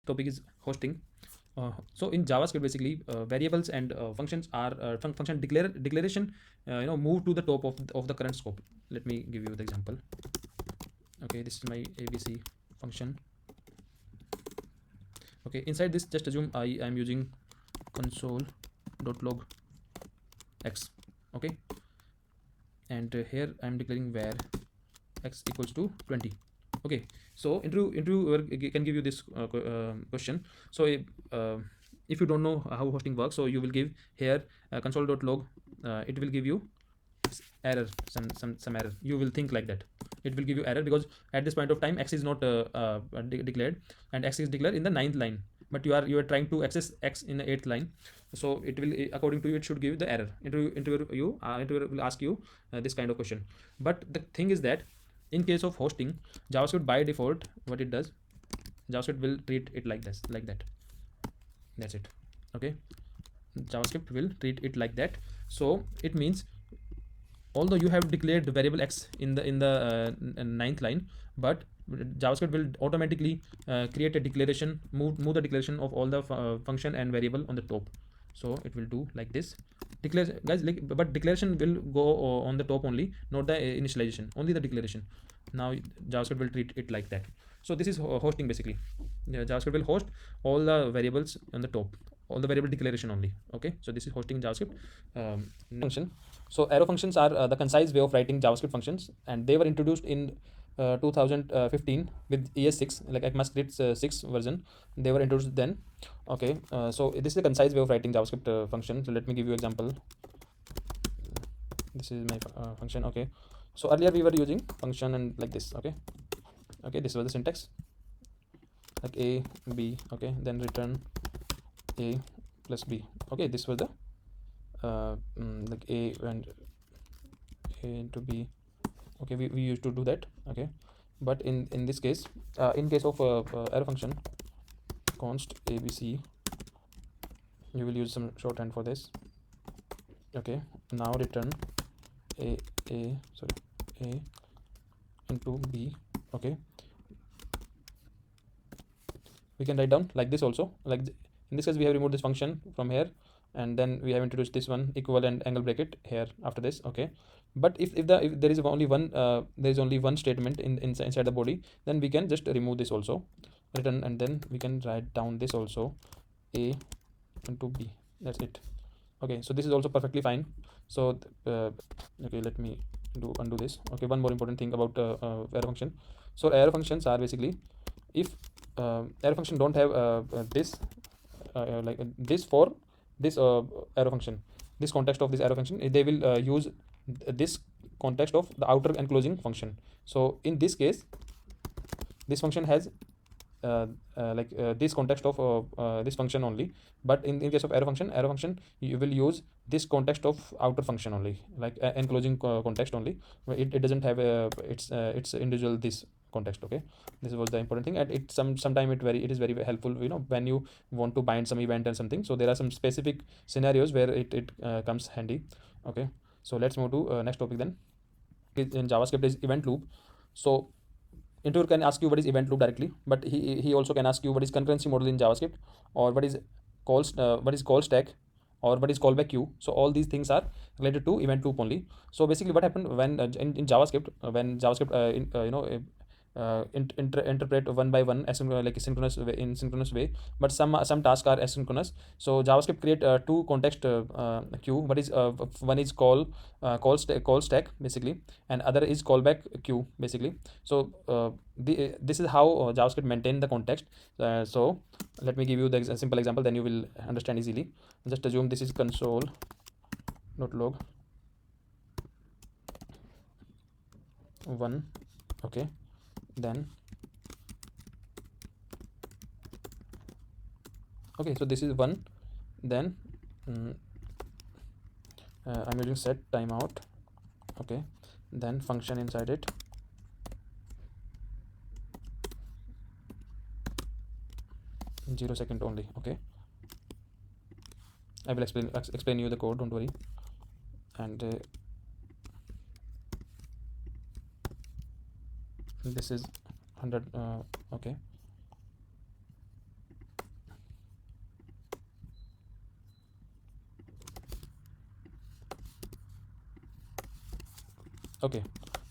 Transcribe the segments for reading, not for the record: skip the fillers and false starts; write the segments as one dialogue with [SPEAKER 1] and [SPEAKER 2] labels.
[SPEAKER 1] topic is hosting. So in JavaScript, basically, variables and functions are function declaration. Move to the top of the current scope. Let me give you the example. Okay, this is my ABC function. Okay, inside this, just assume I am using console.log x. Okay, and here I am declaring var x equals to 20. Okay, so interviewer can give you this question. So if you don't know how hosting works, so you will give here console.log. It will give you error, some error. You will think like that. It will give you error because at this point of time x is not declared, and x is declared in the 9th line, but you are trying to access x in the 8th line. So it will, according to you, it should give the error. Interviewer will ask you this kind of question. But the thing is that in case of hosting, JavaScript by default, what it does, JavaScript will treat it like this, like that. That's it. Okay, JavaScript will treat it like that. So it means, although you have declared the variable x in the 9th line, but JavaScript will automatically create a declaration, move the declaration of all the function and variable on the top. So it will do like this. Declare, guys, like, but declaration will go on the top only, not the initialization, only the declaration. Now JavaScript will treat it like that. So this is hosting basically. JavaScript will host all the variables on the top, all the variable declaration only. Okay, so this is hosting JavaScript. Function. So arrow functions are the concise way of writing JavaScript functions, and they were introduced in 2015 with ES6, like ECMAScript 6 version. They were introduced then. Okay, so this is a concise way of writing JavaScript function. So let me give you example. This is my function. Okay, so earlier we were using function and like this. Okay, this was the syntax, like a b. Okay, then return a plus b. Okay, this was the like a and a into b. Okay, we used to do that. Okay, but in this case, in case of arrow function, const abc, you will use some shorthand for this. Okay, now return a into b. Okay, we can write down like this also. Like in this case, we have removed this function from here, and then we have introduced this one, equal and angle bracket here after this. Okay, but if there is only one statement inside the body, then we can just remove this also, return, and then we can write down this also, a into b. That's it. Okay, so this is also perfectly fine. So okay, let me undo this. Okay, one more important thing about arrow function. So arrow functions are basically, if arrow function don't have this like this for this arrow function, this context of this arrow function, they will use this context of the outer and closing function. So in this case, this function has this context of this function only, but in case of arrow function you will use this context of outer function only, like enclosing context only. It doesn't have its individual this context. Okay, this was the important thing, and it sometime it is very helpful, when you want to bind some event and something. So there are some specific scenarios where it comes handy. Okay, so let's move to next topic then. In JavaScript is event loop. So interviewer can ask you what is event loop directly, but he also can ask you what is concurrency model in JavaScript, or what is call stack, or what is callback queue. So all these things are related to event loop only. So basically what happened when in JavaScript, when JavaScript interpret one by one like synchronous way, in synchronous way, but some tasks are asynchronous. So JavaScript create two context queue. One is call stack basically, and other is callback queue basically. So this is how JavaScript maintain the context. So let me give you the simple example, then you will understand easily. Just assume this is console.log 1. Okay, then okay, so this is 1. Then I'm using set timeout. Okay, then function inside it, 0 second only. Okay, I will explain you the code, don't worry. And this is 100. Okay, Okay,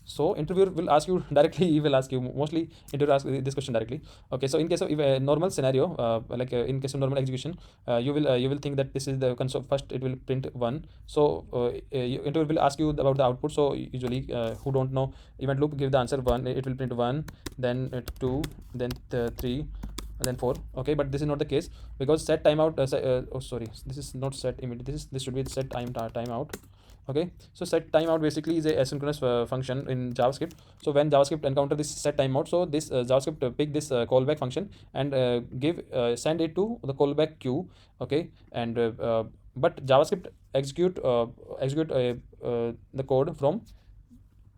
[SPEAKER 1] so interviewer will ask you directly. He will ask you mostly. Interviewer ask this question directly. Okay, so in case of if a normal scenario, in case of normal execution, you will think that this is the console. First, it will print one. So interviewer will ask you about the output. So usually, who don't know event loop, give the answer one. It will print one, then two, then three, and then four. Okay, but this is not the case, because set timeout. Oh, sorry, this is not set immediate. This should be set timeout. Okay, so set timeout basically is a asynchronous function in JavaScript. So when JavaScript encounter this set timeout, so this JavaScript pick this callback function and send it to the callback queue. Okay, and but JavaScript execute the code from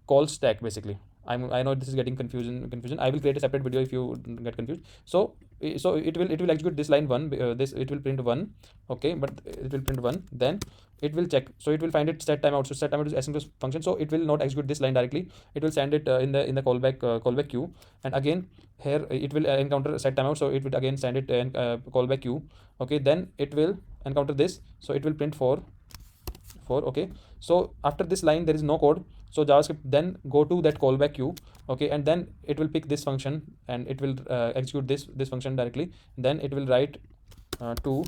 [SPEAKER 1] call stack basically. I know this is getting confusion. I will create a separate video if you get confused. So it will execute this line one. This it will print one. Okay, but it will print one. Then it will check. So it will find it set timeout. So set timeout is asynchronous function. So it will not execute this line directly. It will send it in the callback queue. And again here it will encounter set timeout. So it will again send it in callback queue. Okay, then it will encounter this. So it will print 4. Okay, so after this line there is no code. So JavaScript then go to that callback queue. Okay, and then it will pick this function and it will execute this function directly. Then it will write 2,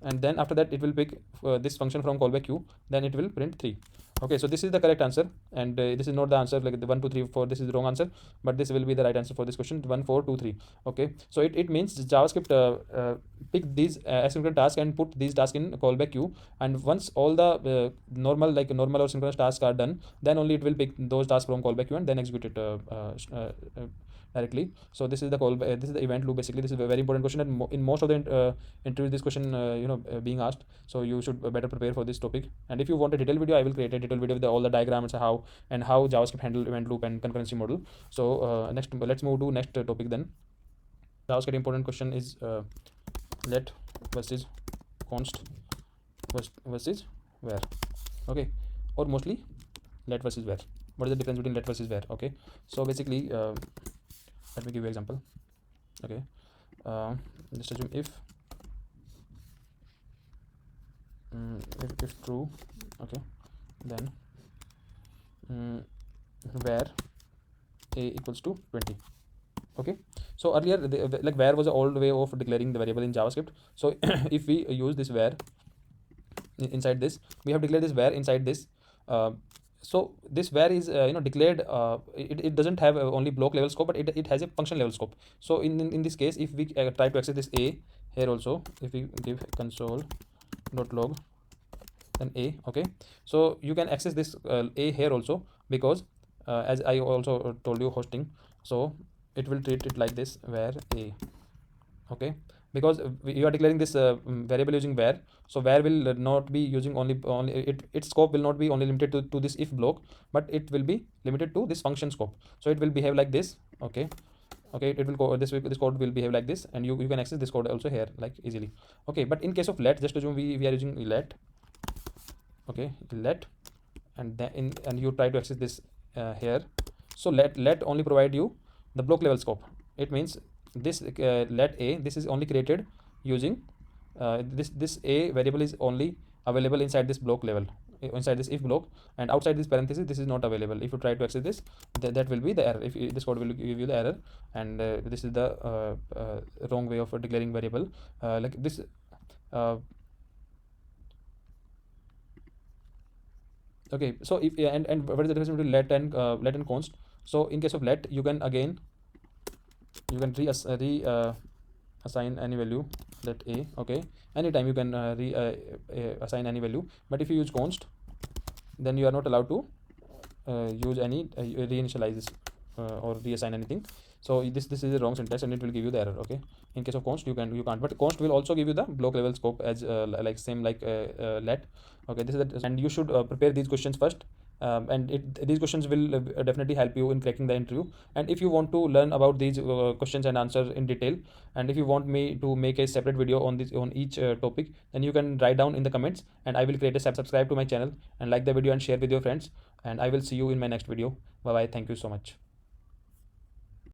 [SPEAKER 1] and then after that it will pick this function from callback queue. Then it will print 3. Okay, so this is the correct answer, and this is not the answer like the 1 2 3 4. This is the wrong answer, but this will be the right answer for this question. 1 4 2 3. Okay, so it means JavaScript pick these asynchronous tasks and put these tasks in callback queue, and once all the normal or synchronous tasks are done, then only it will pick those tasks from callback queue and then execute it directly. So this is the this is the event loop basically. This is a very important question, and in most of the interviews this question being asked. So you should better prepare for this topic. And if you want a detailed video, I will create a detailed video with all the diagrams how JavaScript handle event loop and concurrency model. So next, let's move to next topic then. JavaScript important question is let versus const versus where. Okay, or mostly let versus where. What is the difference between let versus where? Okay, so basically let me give you example. Okay, just assume if true. Okay, then where a equals to 20. Okay, so earlier like where was the old way of declaring the variable in JavaScript. So if we use this where inside this, we have declared this where inside this. So this where is declared. It doesn't have only block level scope, but it has a function level scope. So in this case, if we try to access this a here also, if we give console.log then a. Okay, so you can access this a here also, because as I also told you hosting, so it will treat it like this where a. Okay, because you are declaring this variable using where, so where will not be using only its scope will not be only limited to this if block, but it will be limited to this function scope. So it will behave like this. Okay, it will go this code will behave like this, and you can access this code also here like easily. Okay, but in case of let, just assume we are using let. Okay, let, and then and you try to access this here. So let only provide you the block level scope. It means this let a, this is only created using this a variable is only available inside this block level, inside this if block, and outside this parenthesis this is not available. If you try to access this, that will be the error. If this code will give you the error, and this is the wrong way of declaring variable like this. Okay, so if and what is the difference between let and const? So in case of let, you can again assign any value let a. Okay, anytime you can assign any value. But if you use const, then you are not allowed to use any reinitialize this or reassign anything. So this is the wrong syntax, and it will give you the error. Okay, in case of const you can't, but const will also give you the block level scope as like same like let. Okay, this is that, and you should prepare these questions first. And these questions will definitely help you in cracking the interview. And if you want to learn about these questions and answers in detail, and if you want me to make a separate video on each topic, then you can write down in the comments, and I will create a subscribe to my channel and like the video and share with your friends. And I will see you in my next video. Bye bye. Thank you so much.